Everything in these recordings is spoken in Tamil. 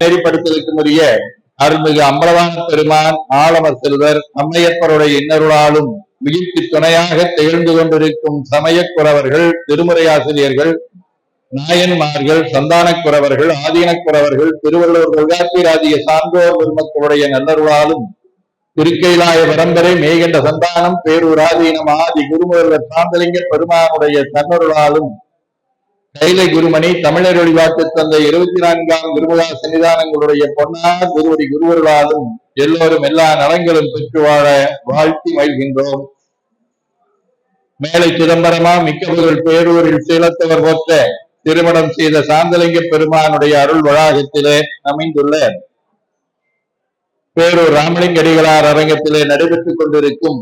நெறிப்படுத்துவதற்கு உரிய அருள்மிகு அம்பலவான பெருமான் ஆலமர் செல்வர் அம்மையப்பருடைய இன்னருளாலும் உயிர்க்கு துணையாக திகழ்ந்து கொண்டிருக்கும் சமயக்குறவர்கள், திருமுறையாசிரியர்கள், நாயன்மார்கள், சந்தானக்குறவர்கள், ஆதீனக்குறவர்கள், திருவள்ளுவர் தொல்காப்பியராகிய சான்றோர் பெருமக்களுடைய நல்லருளாலும் திருக்கைலாய பரம்பரை மேய்கின்ற சந்தானம் பேரூராதீனம் ஆதி குருமுதல்வர் சாந்தலிங்க பெருமானுடைய தன்னருளாலும் கைலை குருமணி தமிழர் வழிபாட்டு தந்தை 24ஆம் குருமுகா சன்னிதானங்களுடைய பொன்னார் குருவடி குருவர்களாலும் எல்லோரும் எல்லா நலங்களும் பெற்று வாழ வாழ்த்தி மகிழ்கின்றோம். மேலை சிதம்பரமா மிக்கவர்கள் பேரூரில் சீலத்தவர் போற்ற திருமணம் செய்த சாந்தலிங்க பெருமானுடைய அருள் வளாகத்திலே அமைந்துள்ள பேரூர் ராமலிங்க அடிகளார் அரங்கத்திலே நடைபெற்றுக் கொண்டிருக்கும்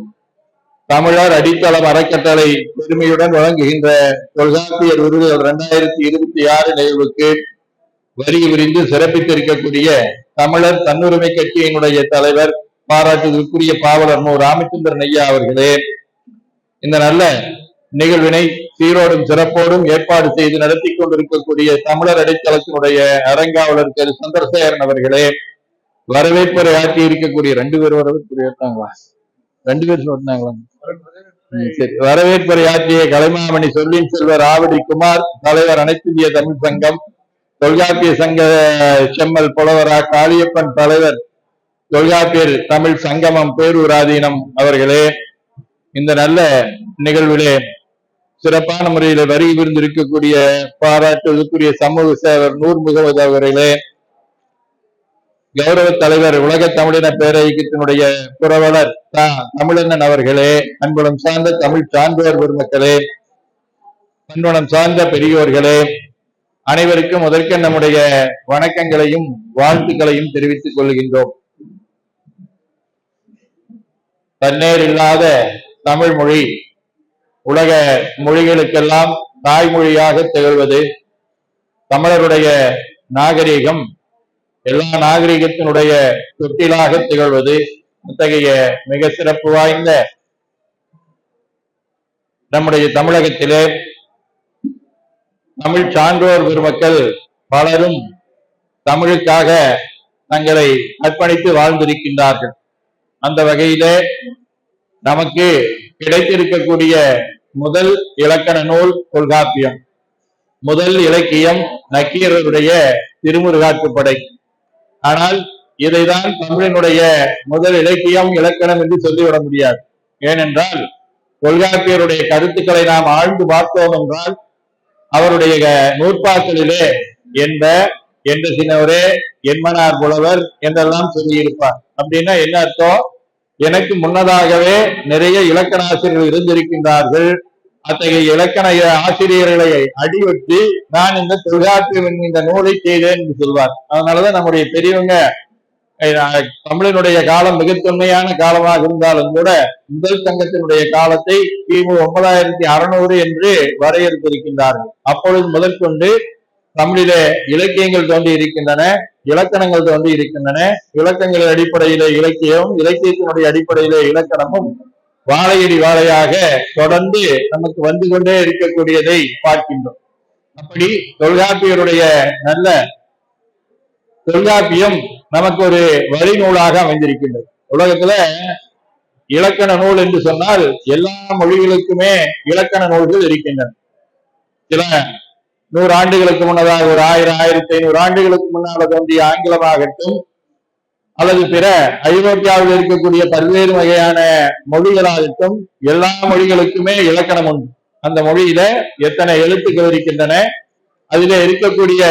தமிழர் அடித்தளம் அறக்கட்டளை பெருமையுடன் வழங்குகின்ற தொல்காப்பியர் விருதுகள் 2026 நிகழ்வுக்கு வரி விரிந்து சிறப்பித்திருக்கக்கூடிய தமிழர் தன்னுரிமை கட்சியினுடைய தலைவர், பாராட்டுதலுக்குரிய பாவலர் மு. ராமச்சந்திரன் ஐயா அவர்களே, இந்த நல்ல நிகழ்வினை சீரோடும் சிறப்போடும் ஏற்பாடு செய்து நடத்தி கொண்டிருக்கக்கூடிய தமிழர் அடித்தளத்தினுடைய அரங்காவலர் திரு சந்திரசேகரன் அவர்களே, வரவேற்புரை ஆற்றி இருக்கக்கூடிய 2 பேர் வரவேற்புரை ஏற்றாங்களா? 2 பேர் சொன்னாங்களா? சரி. வரவேற்புரை ஆற்றிய கலைமாமணி சொல்லின் செல்வர் ஆவடி குமார் தலைவர், அனைத்து இந்திய தமிழ் சங்கம், தொல்காப்பிய சங்க செம்மல் புலவரா காளியப்பன் தலைவர், தொல்காப்பியர் தமிழ் சங்கமம் பேரூராதீனம் அவர்களே, இந்த நல்ல நிகழ்விலே சிறப்பான முறையில் வரி விருந்திருக்கக்கூடிய பாராட்டுவதற்குரிய சமூக சேவர் நூர் முகமது அவர்களே, கௌரவ தலைவர் உலக தமிழின பேரியக்கத்தினுடைய புரவலர் தமிழண்ணன் அவர்களே, அன்புலம் சார்ந்த தமிழ் சான்றோர் பெருமக்களே, அன்புலம் சார்ந்த பெரியோர்களே, அனைவருக்கும் முதற்க நம்முடைய வணக்கங்களையும் வாழ்த்துக்களையும் தெரிவித்துக் கொள்கின்றோம். தன்னேர் இல்லாத தமிழ் மொழி உலக மொழிகளுக்கெல்லாம் தாய்மொழியாக திகழ்வது, தமிழருடைய நாகரீகம் எல்லா நாகரிகத்தினுடைய தொட்டிலாக திகழ்வது, அத்தகைய மிக சிறப்பு வாய்ந்த நம்முடைய தமிழகத்திலே தமிழ் சான்றோர் பெருமக்கள் பலரும் தமிழுக்காக தங்களை அர்ப்பணித்து வாழ்ந்திருக்கின்றார்கள். அந்த வகையிலே நமக்கு கிடைத்திருக்கக்கூடிய முதல் இலக்கண நூல் தொல்காப்பியம், முதல் இலக்கியம் நக்கீரருடைய திருமுருகாற்றுப்படை. ஆனால் இதைதான் தமிழினுடைய முதல் இலக்கியம் இலக்கணம் என்று சொல்லிவிட முடியாது. ஏனென்றால் தொல்காப்பியருடைய கருத்துக்களை நாம் ஆழ்ந்து பார்த்தோம் என்றால் அவருடைய நூற்பாக்களிலே என்ற சின்னவரே, என்மனார் புலவர் என்றெல்லாம் சொல்லியிருப்பார். அப்படின்னா என்ன அர்த்தம்? எனக்கு முன்னதாகவே நிறைய இலக்கண ஆசிரியர்கள் இருந்திருக்கின்றார்கள், அத்தகைய இலக்கண ஆசிரியர்களை அடிவற்றி நான் இந்த தொல்காப்பியம் என்கின்ற நூலை செய்தேன் என்று சொல்வார். அதனாலதான் நம்முடைய பெரியவங்க தமிழனுடைய காலம் மிக தொன்மையான காலமாக இருந்தாலும் கூட முதல் சங்கத்தினுடைய காலத்தை கிமு 9600 என்று வரையறுத்திருக்கின்றார்கள். அப்பொழுது முதற்கொண்டு தமிழிலே இலக்கியங்கள் தோன்றி இருக்கின்றன, இலக்கணங்கள் தோன்றி இருக்கின்றன. இலக்கங்களின் அடிப்படையிலே இலக்கியம், இலக்கியத்தினுடைய அடிப்படையிலே இலக்கணமும் வாழையடி வாழையாக தொடர்ந்து நமக்கு வந்து கொண்டே இருக்கக்கூடியதை பார்க்கின்றோம். அப்படி தொல்காப்பியருடைய நல்ல தொல்காப்பியம் நமக்கு ஒரு வழிநூலாக அமைந்திருக்கின்றது. உலகத்துல இலக்கண நூல் என்று சொன்னால் எல்லா மொழிகளுக்குமே இலக்கண நூல்கள் இருக்கின்றன. சில 100 ஆண்டுகளுக்கு முன்னதாக ஒரு 1000, 1500 ஆண்டுகளுக்கு முன்னால் தோன்றிய ஆங்கிலமாகட்டும் அல்லது பிற ஐரோப்பியாவில் இருக்கக்கூடிய பல்வேறு வகையான மொழிகளாகட்டும், எல்லா மொழிகளுக்குமே இலக்கணம் உண்டு. அந்த மொழியில எத்தனை எழுத்துக்கள் இருக்கின்றன, அதிலே இருக்கக்கூடிய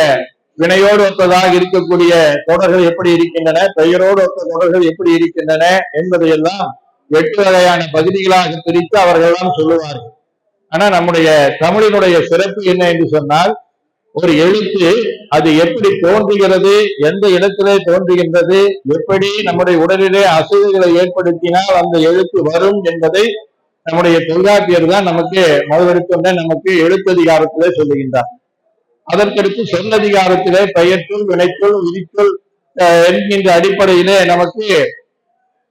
வினையோடு ஒத்ததாக இருக்கக்கூடிய தொடர்கள் எப்படி இருக்கின்றன, பெயரோடு ஒத்த தொடர்கள் எப்படி இருக்கின்றன என்பதையெல்லாம் 8 வகையான பகுதிகளாக பிரித்து அவர்களெல்லாம் சொல்லுவார்கள். ஆனா நம்முடைய தமிழினுடைய சிறப்பு என்ன என்று சொன்னால், ஒரு எழுத்து அது எப்படி தோன்றுகிறது, எந்த இடத்திலே தோன்றுகின்றது, எப்படி நம்முடைய உடலிலே அசைவுகளை ஏற்படுத்தினால் அந்த எழுத்து வரும் என்பதை நம்முடைய தொல்காப்பியர் தான் நமக்கு முதலெடுத்துள்ள நமக்கு எழுத்ததிகாரத்திலே சொல்லுகின்றார். அதற்கடுத்து சொல்லதிகாரத்திலே பெயர்ச்சொல், வினைச்சொல், விதிச்சொல் என்கின்ற அடிப்படையிலே நமக்கு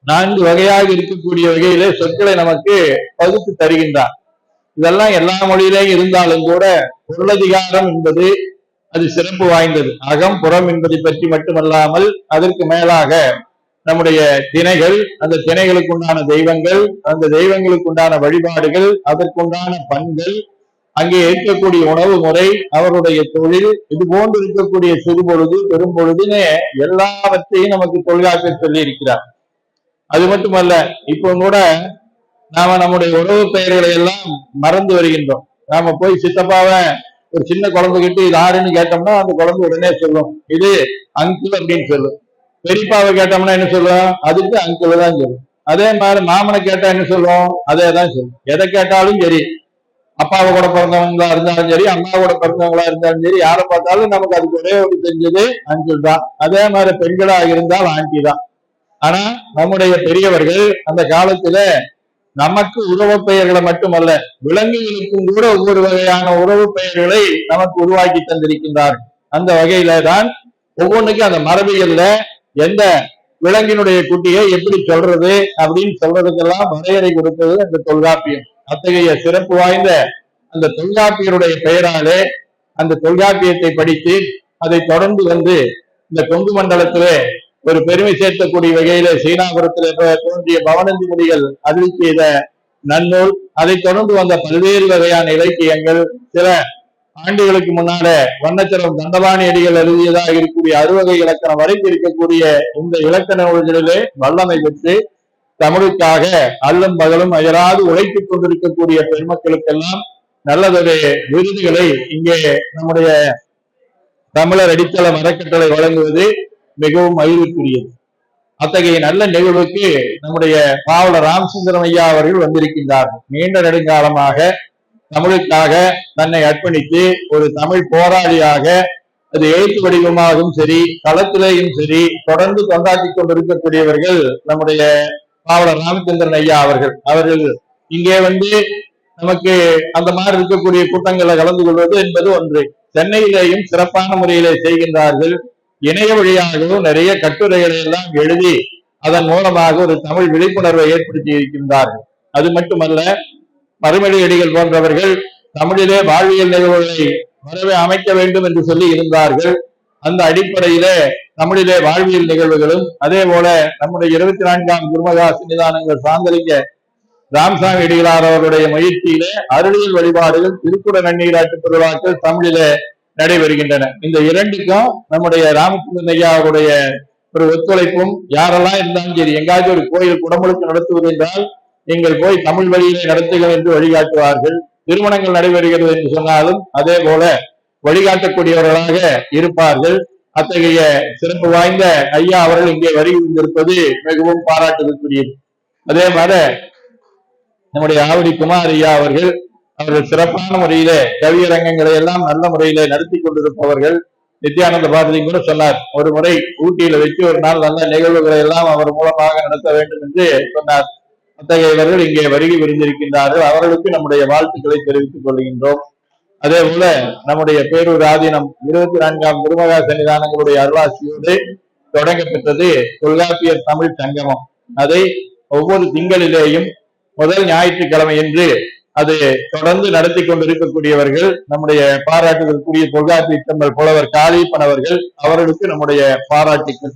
4 வகையாக இருக்கக்கூடிய வகையிலே சொற்களை நமக்கு பகுத்து தருகின்றார். இதெல்லாம் எல்லா மொழியிலேயும் இருந்தாலும் கூட பொருளதிகாரம் என்பது அது சிறப்பு வாய்ந்தது. அகம் புறம் என்பதை பற்றி மட்டுமல்லாமல் அதற்கு மேலாக நம்முடைய திணைகள், அந்த திணைகளுக்கு உண்டான தெய்வங்கள், அந்த தெய்வங்களுக்கு உண்டான வழிபாடுகள், அதற்குண்டான பண்கள், அங்கே இருக்கக்கூடிய உணவு முறை, அவருடைய தொழில், இது போன்று இருக்கக்கூடிய சிறுபொழுது பெரும்பொழுதுன்னு எல்லாவற்றையும் நமக்கு தொல்காப்பியர் சொல்லி இருக்கிறார். அது மட்டுமல்ல, இப்போ கூட நாம நம்முடைய உறவு பெயர்களை எல்லாம் மறந்து வருகின்றோம். நாம போய் சித்தப்பாவை ஒரு சின்ன குழந்தைகிட்ட இது யாருன்னு கேட்டோம்னா அந்த குழந்தை உடனே சொல்லும் இது அங்கிள் அப்படின்னு சொல்லும். பெரியப்பாவை கேட்டோம்னா என்ன சொல்லுவோம், அதுக்கு அங்கிள் தான் சொல்லும். அதே மாதிரி மாமனை கேட்டா என்ன சொல்லுவோம், அதே தான் சொல்லும். எதை கேட்டாலும் சரி, அப்பாவை கூட பிறந்தவங்களா இருந்தாலும் சரி, அம்மாவோட பிறந்தவங்களா இருந்தாலும் சரி, யாரை பார்த்தாலும் நமக்கு அதுக்கு ஒரே ஒரு தெரிஞ்சது அங்கிள் தான். அதே மாதிரி பெண்களாக இருந்தால் ஆண்டி தான். ஆனா நம்முடைய பெரியவர்கள் அந்த காலத்துல நமக்கு உறவு பெயர்களை மட்டுமல்ல, விலங்குகளுக்கும் கூட ஒவ்வொரு வகையான உறவு பெயர்களை நமக்கு உருவாக்கி தந்திருக்கின்றார்கள். அந்த வகையில தான் ஒவ்வொன்றுக்கும் அந்த மரபியல்ல எந்த விலங்கினுடைய குட்டியை எப்படி சொல்றது அப்படின்னு சொல்றதுக்கெல்லாம் வரையறை கொடுத்தது அந்த தொல்காப்பியம். அத்தகைய சிறப்பு வாய்ந்த அந்த தொல்காப்பியருடைய பெயராலே அந்த தொல்காப்பியத்தை படித்து அதை தொடர்ந்து வந்து இந்த கொங்கு மண்டலத்திலே ஒரு பெருமை சேர்க்கக்கூடிய வகையில சீனாபுரத்தில் தோன்றிய பவனந்தி முனிகள் அருள் செய்த நன்னூல், அதை தொடர்ந்து வந்த பல்வேறு வகையான இலக்கியங்கள், சில ஆண்டுகளுக்கு முன்னால வண்ணச்சரம் தண்டபாணி அடிகள் எழுதியதாக இருக்கக்கூடிய 60 இலக்கணம் வரைக்கும் இருக்கக்கூடிய இந்த இலக்கண நூல்களிலே வல்லமை பெற்று தமிழுக்காக அல்லும் பகலும் அயராது உழைத்துக் கொண்டிருக்கக்கூடிய பெருமக்களுக்கெல்லாம் நல்லதொரு விருதுகளை இங்கே நம்முடைய தமிழர் அடித்தள மரக்கட்டளை வழங்குவது மிகவும் மகிழ்வுக்குரியது. அத்தகைய நல்ல நிகழ்வுக்கு நம்முடைய பாவலர் ராமச்சந்திரன் ஐயா அவர்கள் வந்திருக்கின்றார்கள். நீண்ட நெடுங்காலமாக தமிழுக்காக தன்னை அர்ப்பணித்து ஒரு தமிழ் போராளியாக அது எழுத்து வடிவமாகவும் சரி, களத்திலேயும் சரி தொடர்ந்து கொண்டாடி கொண்டிருக்கக்கூடியவர்கள் நம்முடைய பாவலர் ராமச்சந்திரன் ஐயா அவர்கள். அவர்கள் இங்கே வந்து நமக்கு அந்த மாதிரி இருக்கக்கூடிய கூட்டங்களை கலந்து கொள்வது என்பது ஒன்று. சென்னையிலேயும் சிறப்பான முறையிலே செய்கின்றார்கள். இணைய வழியாகவும் நிறைய கட்டுரைகளை எல்லாம் எழுதி அதன் மூலமாக ஒரு தமிழ் விழிப்புணர்வை ஏற்படுத்தி இருக்கின்றார்கள். அது மட்டுமல்ல, மறுமொழியடிகள் போன்றவர்கள் தமிழிலே வாழ்வியல் நிகழ்வுகளை வரவே அமைக்க வேண்டும் என்று சொல்லி இருந்தார்கள். அந்த அடிப்படையிலே தமிழிலே வாழ்வியல் நிகழ்வுகளும், அதே போல நம்முடைய 24ஆம் குருமகா சன்னிதானங்கள் சாந்தலிங்க ராமசாமி அடிகளார் அவருடைய முயற்சியிலே அருளியல் வழிபாடுகள், திருக்குட நன்னீராட்டு திருவிழாக்கள் தமிழிலே நடைபெறுகின்றன. இந்த இரண்டுக்கும் நம்முடைய ராமச்சந்திரன் ஐயா அவருடைய ஒரு ஒத்துழைப்பும், யாரெல்லாம் இருந்தாலும் சரி, எங்காச்சும் ஒரு கோயில் குடமுழுக்கு நடத்துவது என்றால் நீங்கள் போய் தமிழ் வழியிலே நடத்துகள் என்று வழிகாட்டுவார்கள். திருமணங்கள் நடைபெறுகிறது என்று சொன்னாலும் அதே போல வழிகாட்டக்கூடியவர்களாக இருப்பார்கள். அத்தகைய சிறப்பு வாய்ந்த ஐயா அவர்கள் இங்கே வருகின்றிருப்பது மிகவும் பாராட்டுதற்குரியது. அதே மாதிரி நம்முடைய ஆவடி குமார் ஐயா அவர்கள் சிறப்பான முறையில கவியரங்கங்களை எல்லாம் நல்ல முறையில நடத்தி கொண்டிருப்பவர்கள். நித்யானந்த பாரதி கூட சொன்னார், ஒரு முறை ஊட்டியில வச்சு ஒரு நாள் நல்ல நிகழ்வுகளை எல்லாம் அவர் மூலமாக நடத்த வேண்டும் என்று சொன்னார். அத்தகையவர்கள் இங்கே வருகை புரிந்திருக்கின்றார்கள். அவர்களுக்கு நம்முடைய வாழ்த்துக்களை தெரிவித்துக் கொள்கின்றோம். அதே போல நம்முடைய பேரூர் ஆதீனம் 24ஆம் குருமகா சன்னிதானங்களுடைய அருளாசியோடு தொடங்கப்பட்டது தொல்காப்பியர் தமிழ் சங்கமம். அதை ஒவ்வொரு திங்களிலேயும் முதல் ஞாயிற்றுக்கிழமை என்று அது தொடர்ந்து நடத்தி கொண்டிருக்கக்கூடியவர்கள் நம்முடைய பாராட்டுதற்குரிய தொல்காப்பிய தங்கள் புலவர் காளியப்பன் அவர்கள். அவர்களுக்கு நம்முடைய பாராட்டுக்கள்.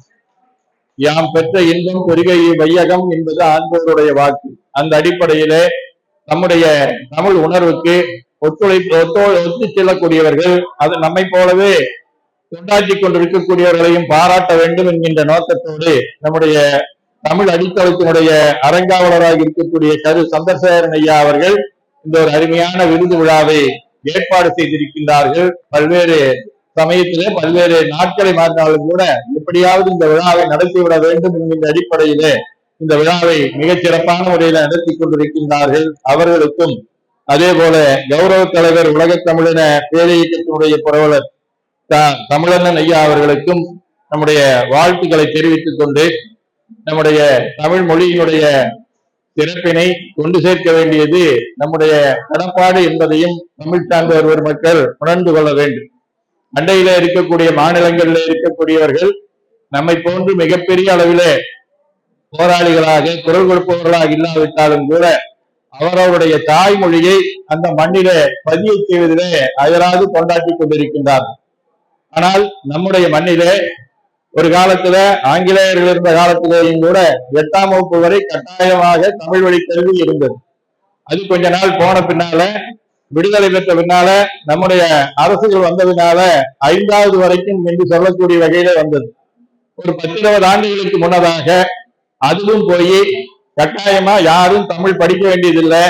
யாம் பெற்ற இன்பம் பெருகை வையகம் என்பது ஆண்போருடைய வாக்கு. அந்த அடிப்படையிலே நம்முடைய தமிழ் உணர்வுக்கு ஒத்து செல்லக்கூடியவர்கள், அது நம்மை போலவே கொண்டாடி கொண்டிருக்கக்கூடியவர்களையும் பாராட்ட வேண்டும் என்கின்ற நோக்கத்தோடு நம்முடைய தமிழ் அடித்தளத்தினுடைய அரங்காவலராக இருக்கக்கூடிய கரு சந்திரசேகரன் ஐயா அவர்கள் இந்த ஒரு அருமையான விருது விழாவை ஏற்பாடு செய்திருக்கின்றார்கள். பல்வேறு சமயத்திலே பல்வேறு நாட்களை மாற்றினாலும் கூட எப்படியாவது இந்த விழாவை நடத்திவிட வேண்டும் என்கின்ற அடிப்படையிலே இந்த விழாவை மிகச் சிறப்பான முறையில நடத்தி கொண்டிருக்கின்றார்கள். அவர்களுக்கும் அதே போல கௌரவ தலைவர் உலகத் தமிழின பேரியக்கத்தினுடைய புரவலர் தமிழண்ணன் ஐயா அவர்களுக்கும் நம்முடைய வாழ்த்துக்களை தெரிவித்துக் கொண்டு நம்முடைய தமிழ் மொழியினுடைய சிறப்பினை கொண்டு சேர்க்க வேண்டியது நம்முடைய கடப்பாடு என்பதையும் தமிழ் சார்ந்த ஒருவர் மக்கள் உணர்ந்து கொள்ள வேண்டும். அண்டையில இருக்கக்கூடிய மாநிலங்களில் இருக்கக்கூடியவர்கள் நம்மை போன்று மிகப்பெரிய அளவிலே போராளிகளாக குரல் கொடுப்பவர்களாக இல்லாவிட்டாலும் கூட அவரவருடைய தாய்மொழியை அந்த மண்ணிலே பதிய செய்வதிலே அயராது கொண்டாடி கொண்டிருக்கின்றார்கள். ஆனால் நம்முடைய மண்ணிலே ஒரு காலத்துல ஆங்கிலேயர்கள் இருந்த காலத்திலேயும் கூட 8ஆம் வகுப்பு வரை கட்டாயமாக தமிழ் வழி கல்வி இருந்தது. அது கொஞ்ச நாள் போன பின்னால, விடுதலை பெற்ற பின்னால, நம்முடைய அரசுகள் வந்ததுனால 5வது வரைக்கும் என்று சொல்லக்கூடிய வகையில வந்தது. ஒரு 10-20 ஆண்டுகளுக்கு முன்னதாக அதுவும் போய் கட்டாயமா யாரும் தமிழ் படிக்க வேண்டியதில்லை,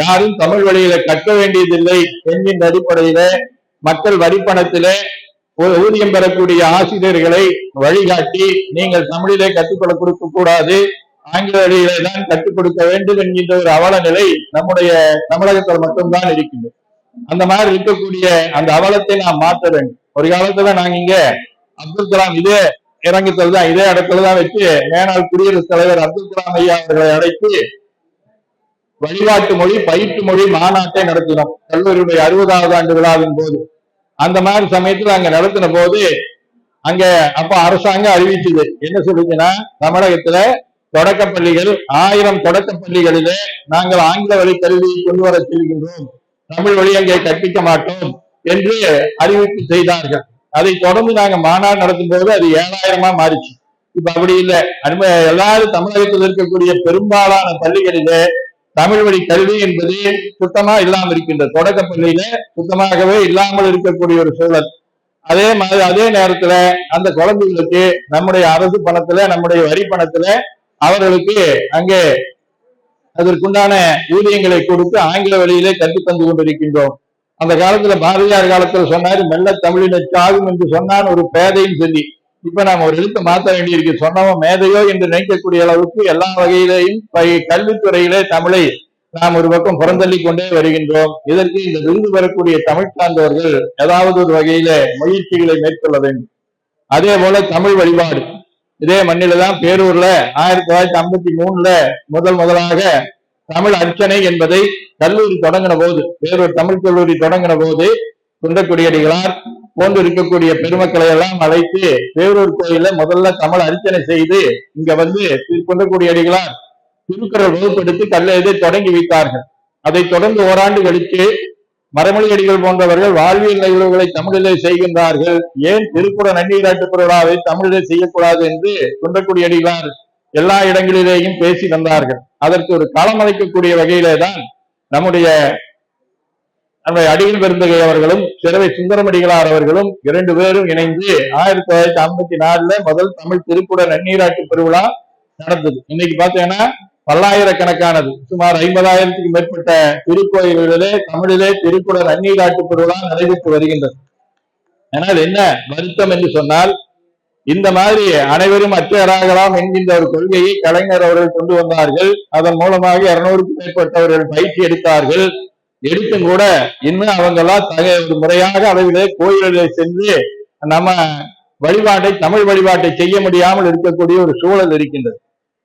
யாரும் தமிழ் வழியில கற்க வேண்டியதில்லை என்கின்ற அடிப்படையில மக்கள் வரிப்பணத்திலே ஊதியம் பெறக்கூடிய ஆசிரியர்களை வழிகாட்டி நீங்கள் தமிழிலே கற்றுக்கொள்ள கொடுக்க கூடாது, ஆங்கில வழியிலே தான் கற்றுக் கொடுக்க வேண்டும் என்கின்ற ஒரு அவல நிலை நம்முடைய தமிழகத்தில் மட்டும்தான் இருக்கின்றது. அந்த மாதிரி இருக்கக்கூடிய அந்த அவலத்தை நாம் மாற்ற வேண்டும். ஒரு காலத்துல நாங்க இங்க அப்துல் கலாம் இதே இறங்கத்தில் தான், இதே இடத்துலதான் வச்சு மேனாள் குடியரசுத் தலைவர் அப்துல் கலாம் ஐயா அவர்களை அழைத்து வழிபாட்டு மொழி பயிற்று மொழி மாநாட்டை நடத்தினோம் கல்லூரியுடைய 60வது ஆண்டு விழாவின் போது. அந்த மாதிரி சமயத்துல அங்க நடத்தின போது அங்க அப்ப அரசாங்கம் அறிவிச்சது என்ன சொல்லுச்சுன்னா, தமிழகத்துல தொடக்கப்பள்ளிகள் 1000 தொடக்கப்பள்ளிகளிலே நாங்கள் ஆங்கில வழி கல்வியை கொண்டு வர செல்கின்றோம், தமிழ் வழி அங்கே கற்பிக்க மாட்டோம் என்று அறிவிப்பு செய்தார்கள். அதை தொடர்ந்து நாங்க மாநாடு நடத்தும் போது அது 7000-ஆ மாறிச்சு. இப்ப அப்படி இல்லை. எல்லாரும் தமிழகத்தில் இருக்கக்கூடிய பெரும்பாலான பள்ளிகளிலே தமிழ் வழி கல்வி என்பது சுத்தமா இல்லாமல் இருக்கின்றது. தொடக்கப்பள்ளியில சுத்தமாகவே இல்லாமல் இருக்கக்கூடிய ஒரு சூழல். அதே மாதிரி அதே நேரத்துல அந்த குழந்தைகளுக்கு நம்முடைய அரசு பணத்துல, நம்முடைய வரி பணத்துல அவர்களுக்கு அங்கே அதற்குண்டான ஊதியங்களை கொடுத்து ஆங்கில வழியிலே கற்றுத் தந்து கொண்டிருக்கின்றோம். அந்த காலத்துல பாரதியார் காலத்துல சொன்னாரு, மெல்ல தமிழினச்சாகும் என்று சொன்னான் ஒரு பேதையும் சொல்லி. இப்ப நாம ஒரு எழுத்து மாற்ற வேண்டியிருக்கு. சொன்னவன் மேதையோ என்று நினைக்கக்கூடிய அளவுக்கு எல்லா வகையிலையும் கல்வித்துறையிலே தமிழை நாம் ஒரு பக்கம் புறந்தள்ளி கொண்டே வருகின்றோம். இதற்கு இந்த விருது பெறக்கூடிய தமிழ் சார்ந்தவர்கள் ஏதாவது ஒரு வகையில முயற்சிகளை மேற்கொள்ள வேண்டும். அதே போல தமிழ் வழிபாடு இதே மண்ணில தான் பேரூர்ல 1953 முதலாக தமிழ் அர்ச்சனை என்பதை கல்லூரி தொடங்கின போது, பேரூர் தமிழ் கல்லூரி தொடங்கின போது குன்றக்குடியடிகளார் போன்று இருக்கக்கூடிய பெருமக்களை எல்லாம் அழைத்து பேரூர் கோயில முதல்ல தமிழ் அர்ச்சனை செய்து இங்க வந்து குன்றக்குடியடிகளார் திருக்குறள் வகுப்படுத்தி கல்லை தொடங்கி வைத்தார்கள். அதை தொடர்ந்து ஓராண்டு கழித்து மறைமொழி அடிகள் போன்றவர்கள் வாழ்வியல் நிகழ்வுகளை தமிழிலே செய்கின்றார்கள், ஏன் திருக்குறள் நன்னீராட்டு பெருவிழாவை தமிழிலே செய்யக்கூடாது என்று குன்றக்குடியடிகளார் எல்லா இடங்களிலேயும் பேசி வந்தார்கள். அதற்கு ஒரு களம் அமைக்கக்கூடிய வகையிலே தான் நம்முடைய அடிகள் பெருந்தகை அவர்களும் சிறவை சுந்தரமடிகளார் அவர்களும் 2 பேரும் இணைந்து 1954 முதல் தமிழ் திருக்குறள் நன்னீராட்டு பெருவிழா நடந்தது. இன்னைக்கு பாத்தீங்கன்னா பல்லாயிரக்கணக்கானது, சுமார் 50,000க்கும் மேற்பட்ட திருக்கோயில்களிலே தமிழிலே திருக்குறள் நன்னீராட்டு பெருவிழா நடைபெற்று வருகின்றது. ஆனால் என்ன வருத்தம் என்று சொன்னால், இந்த மாதிரி அனைவரும் அச்சராகலாம் என்கின்ற ஒரு கொள்கையை கலைஞர் அவர்கள் கொண்டு வந்தார்கள். அதன் மூலமாக 200க்கும் மேற்பட்டவர்கள் பயிற்சி எடுத்தார்கள். எடுத்தும் கூட இன்னும் அவங்கெல்லாம் ஒரு முறையாக அளவிலே கோயிலிலே சென்று நம்ம வழிபாட்டை தமிழ் வழிபாட்டை செய்ய முடியாமல் இருக்கக்கூடிய ஒரு சூழல் இருக்கின்றது.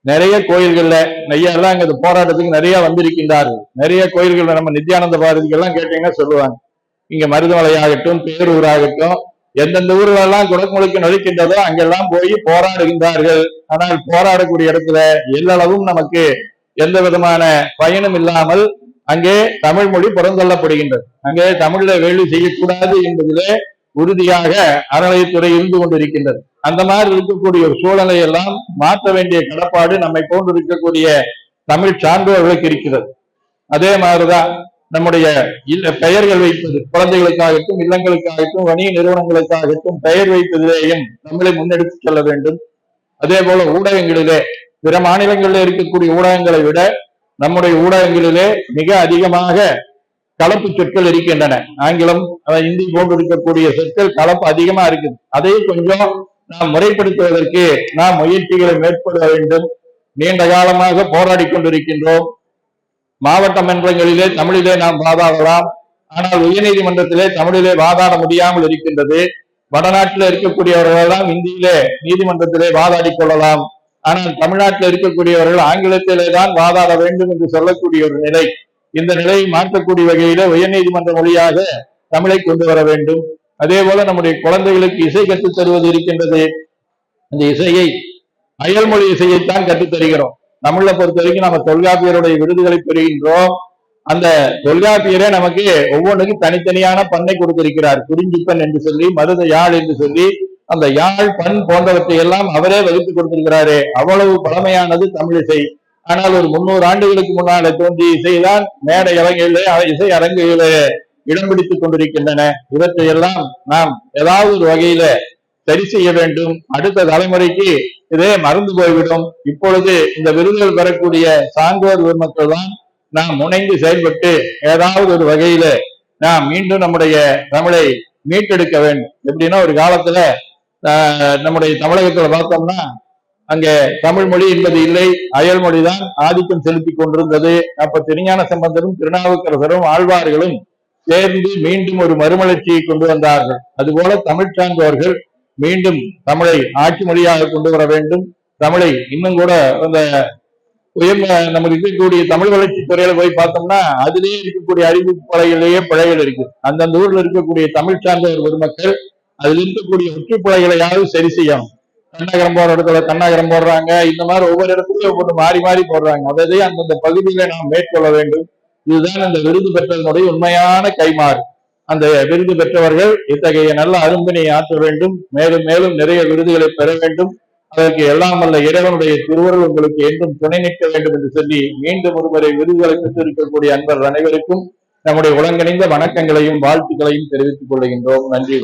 நிறைய கோயில்கள்ல ஐயாலாம் இங்க போராட்டத்துக்கு நிறைய வந்திருக்கின்றார்கள். நிறைய கோயில்கள்ல நம்ம நித்யானந்த பாரதிகள்லாம் கேட்டீங்கன்னா சொல்லுவாங்க, இங்க மருதமலை ஆகட்டும், பேரூர் ஆகட்டும், எந்தெந்த ஊர்களெல்லாம் குடமுழுக்கு நடிக்கின்றதோ அங்கெல்லாம் போய் போராடுகின்றார்கள். ஆனால் போராடக்கூடிய இடத்துல எல்லளவும் நமக்கு எந்த விதமான பயனும் இல்லாமல் அங்கே தமிழ் மொழி புறந்தள்ளப்படுகின்றது. அங்கே தமிழ்ல வேள்வி செய்யக்கூடாது என்பதிலே உறுதியாக அறநிலையத்துறை இருந்து கொண்டிருக்கின்றது. அந்த மாதிரி இருக்கக்கூடிய ஒரு சூழலை எல்லாம் மாற்ற வேண்டிய கடப்பாடு நம்மை போன்று இருக்கக்கூடிய தமிழ் சான்றோர்களுக்கு இருக்கிறது. அதே மாதிரிதான் நம்முடைய பெயர்கள் வைப்பது, குழந்தைகளுக்காகட்டும், இல்லங்களுக்காகட்டும், வணிக நிறுவனங்களுக்காகட்டும் பெயர் வைப்பதிலேயும் நம்மளை முன்னெடுத்து செல்ல வேண்டும். அதே போல ஊடகங்களிலே பிற மாநிலங்களில் இருக்கக்கூடிய ஊடகங்களை விட நம்முடைய ஊடகங்களிலே மிக அதிகமாக கலப்பு சொற்கள் இருக்கின்றன. ஆங்கிலம், இந்தி போன்று இருக்கக்கூடிய சொற்கள் கலப்பு அதிகமா இருக்குது. அதை கொஞ்சம் நாம் முறைப்படுத்துவதற்கு நாம் முயற்சிகளை மேற்கொள்ள வேண்டும். நீண்ட காலமாக போராடி கொண்டிருக்கின்றோம். மாவட்ட மன்றங்களிலே தமிழிலே நாம் வாதாடலாம், ஆனால் உயர்நீதிமன்றத்திலே தமிழிலே வாதாட முடியாமல் இருக்கின்றது. வடநாட்டில் இருக்கக்கூடியவர்களெல்லாம் இந்தியிலே நீதிமன்றத்திலே வாதாடி கொள்ளலாம், ஆனால் தமிழ்நாட்டில் இருக்கக்கூடியவர்கள் ஆங்கிலத்திலே தான் வாதாட வேண்டும் என்று சொல்லக்கூடிய ஒரு நிலை. இந்த நிலையை மாற்றக்கூடிய வகையில உயர்நீதிமன்ற மொழியாக தமிழை கொண்டு வர வேண்டும். அதே போல நம்முடைய குழந்தைகளுக்கு இசை கற்றுத் தருவது இருக்கின்றது. அந்த இசையை அயல்மொழி இசையைத்தான் கற்றுத் தருகிறோம். தமிழை பொறுத்த வரைக்கும் நம்ம தொல்காப்பியருடைய விருதுகளை பெறுகின்றோம். அந்த தொல்காப்பியரே நமக்கு ஒவ்வொன்றுக்கும் தனித்தனியான பண்ணை கொடுத்திருக்கிறார். குறிஞ்சிப்பண் என்று சொல்லி, மருத யாழ் என்று சொல்லி, அந்த யாழ் பண் போன்றவற்றை எல்லாம் அவரே வகுத்து கொடுத்திருக்கிறாரே. அவ்வளவு பழமையானது தமிழிசை. ஆனால் ஒரு 300 ஆண்டுகளுக்கு முன்னால தோன்றிய இசைதான் மேடை அரங்கிலே, இசை அரங்குகளே இடம் பிடித்துக் கொண்டிருக்கின்றன. இவற்றையெல்லாம் நாம் ஏதாவது ஒரு வகையில சரி செய்ய வேண்டும். அடுத்த தலைமுறைக்கு இதே மறந்து போய்விடும். இப்பொழுது இந்த விருதுகள் பெறக்கூடிய சான்றோர் பெருமக்கள் தான் நாம் முனைந்து செயல்பட்டு ஏதாவது ஒரு வகையில நாம் மீண்டும் நம்முடைய தமிழை மீட்டெடுக்க வேண்டும். எப்படின்னா, ஒரு காலத்துல நம்முடைய தமிழகத்துல பார்த்தோம்னா அங்க தமிழ் மொழி என்பது இல்லை, அயல் மொழிதான் ஆதிக்கம் செலுத்தி கொண்டிருந்தது. அப்ப திருஞான சம்பந்தரும் திருநாவுக்கரசரும் ஆழ்வார்களும் சேர்ந்து மீண்டும் ஒரு மறுமலர்ச்சியை கொண்டு வந்தார்கள். அதுபோல தமிழ் சான்றோர்கள் மீண்டும் தமிழை ஆட்சி மொழியாக கொண்டு வர வேண்டும். தமிழை இன்னும் கூட அந்த நமக்கு இருக்கக்கூடிய தமிழ் வளர்ச்சி துறையில போய் பார்த்தோம்னா அதிலேயே இருக்கக்கூடிய அறிவிப்பு பலைகளிலேயே பிழைகள் இருக்கு. அந்தந்த ஊர்ல இருக்கக்கூடிய தமிழ் சார்ந்தவர் பெருமக்கள் அதில் இருக்கக்கூடிய ஒற்றுப்பலைகளையாவது சரி செய்யணும். கண்ணகரம் போற இடத்துல கண்ணகரம் போடுறாங்க, இந்த மாதிரி ஒவ்வொரு இடத்துலயும் ஒவ்வொரு மாறி மாறி போடுறாங்க. அதையே அந்தந்த பகுதியில நாம் மேற்கொள்ள வேண்டும். இதுதான் அந்த விருது பெற்றதனுடைய உண்மையான கைமாறு. அந்த விருது பெற்றவர்கள் இத்தகைய நல்ல அரும்பினை ஆற்ற வேண்டும். மேலும் மேலும் நிறைய விருதுகளை பெற வேண்டும். அதற்கு எல்லாம் வல்ல இறைவனுடைய திருவருள் உங்களுக்கு என்றும் துணை நிற்க வேண்டும் என்று சொல்லி மீண்டும் ஒருமுறை விருதுகளை பெற்றிருக்கக்கூடிய அன்பர் அனைவருக்கும் நம்முடைய உலகணிந்த வணக்கங்களையும் வாழ்த்துக்களையும் தெரிவித்துக் கொள்கின்றோம். நன்றி.